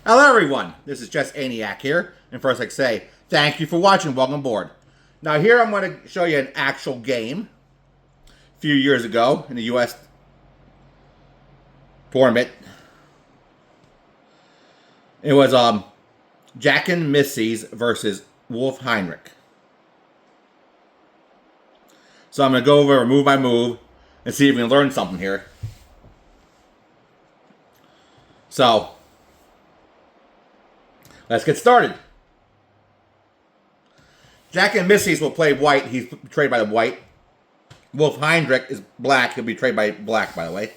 Hello everyone, this is Just Aniac here, and first I'd like to say thank you for watching, welcome aboard. Now here I'm going to show you an actual game a few years ago in the US tournament. It was Jacques Mises versus Wolf Heinrich. So I'm going to go over move by move and see if we can learn something here. So, let's get started. Jacques Mises will play white. He's betrayed by the white. Wolf Heinrich is black. He'll be betrayed by black, by the way.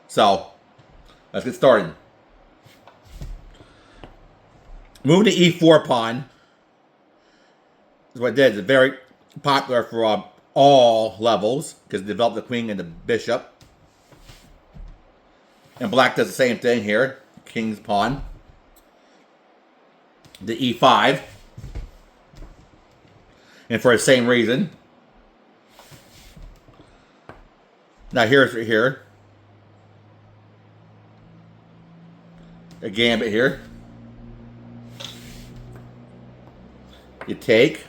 So, let's get started. Move to e4 pawn is what it did. It's very popular for all levels because it developed the queen and the bishop. And black does the same thing here. King's pawn. The e5. And for the same reason. Now here's right here. A gambit here. You take.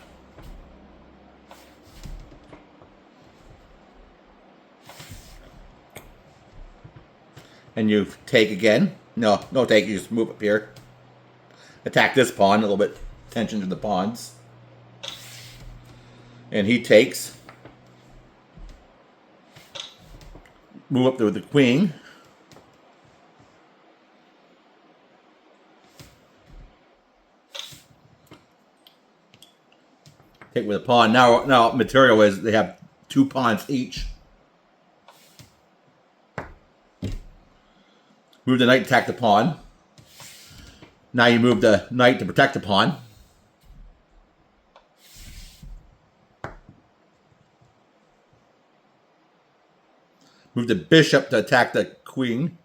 And you take again. No take. You just move up here. Attack this pawn. A little bit tension to the pawns. And he takes. Move up to the queen. Take with a pawn. Now material is they have 2 pawns each. Move the knight to attack the pawn. Now you move the knight to protect the pawn. Move the bishop to attack the queen.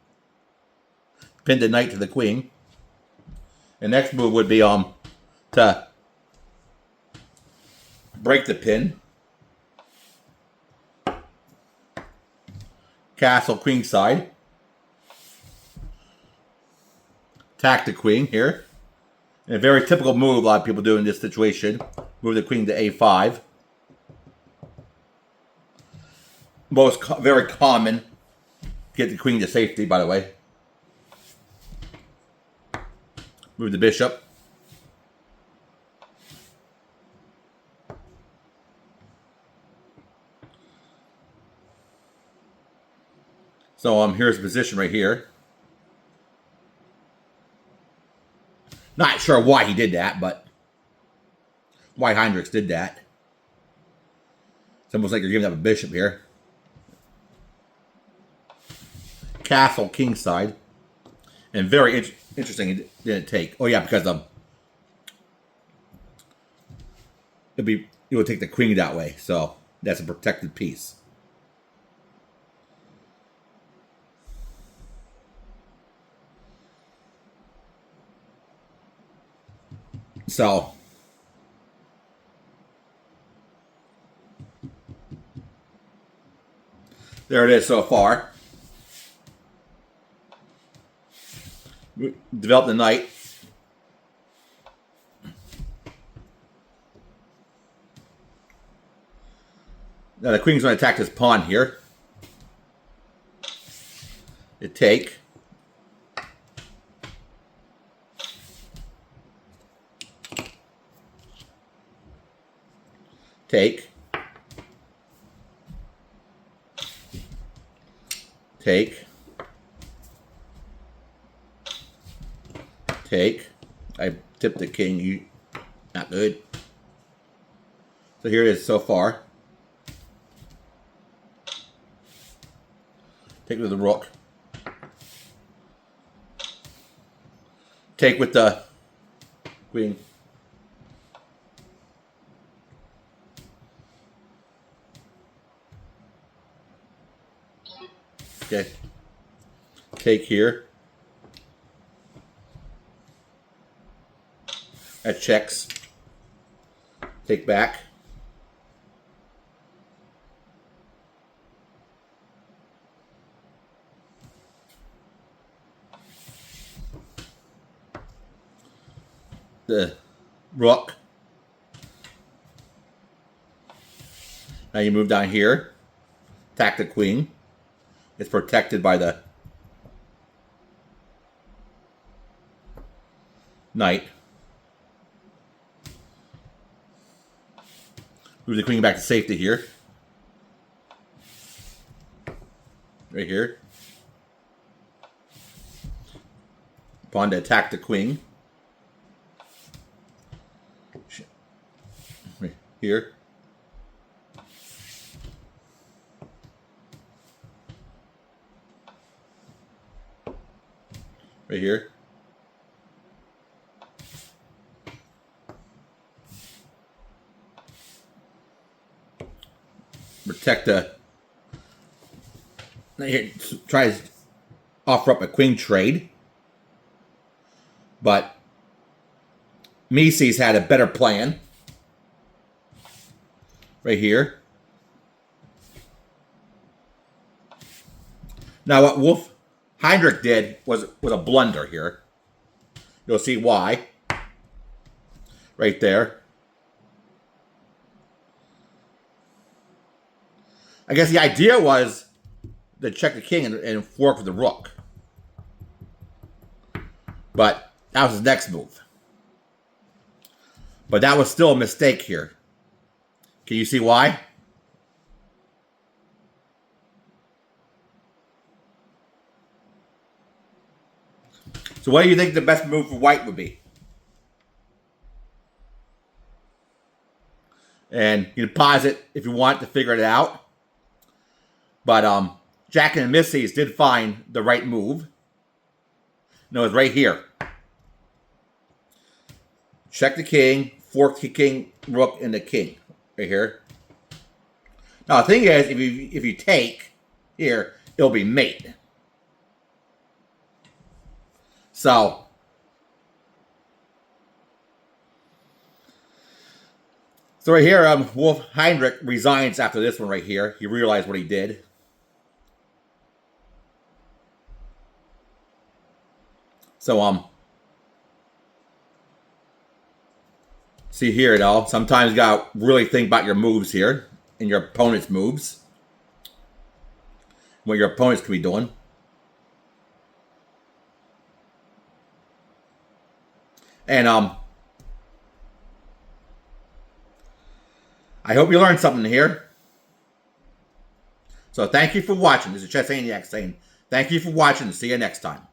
Pin the knight to the queen. The next move would be to break the pin. Castle queen side. Attack the queen here. And a very typical move a lot of people do in this situation. Move the queen to a5. Very common. Get the queen to safety, by the way. Move the bishop. So here's the position right here. Not sure why he did that, but why Heinrich did that. It's almost like you're giving up a bishop here. Castle king side. And very interesting, it didn't take. Oh yeah, because it would take the queen that way. So that's a protected piece. So there it is so far. Develop the knight. Now the queen's going to attack this pawn here. You take. Take. Take. Take. I tipped the king. Not good. So here it is so far. Take with the rook. Take with the queen. Okay. Take here. That checks. Take back. the rook. Now you move down here. Attack the queen. It's protected by the knight. Move the queen back to safety here. Right here. Pawn to attack the queen. Right here. Right here. Protect the... Here, tries to offer up a queen trade. But Mises had a better plan. Right here. Now what Wolf Heinrich did was a blunder here. You'll see why. Right there. I guess the idea was to check the king and fork with the rook. But that was his next move. But that was still a mistake here. Can you see why? So what do you think the best move for white would be? And you can pause it if you want to figure it out. But Jacques Mises did find the right move. No, it's right here. Check the king, fork the king, rook, and the king. Right here. Now the thing is, if you take here, it'll be mate. So right here, Wolf Heinrich resigns after this one right here. He realized what he did. So see here, though. Sometimes you gotta really think about your moves here and your opponent's moves. What your opponents could be doing. And I hope you learned something here. So thank you for watching. This is Chess Maniac saying thank you for watching and see you next time.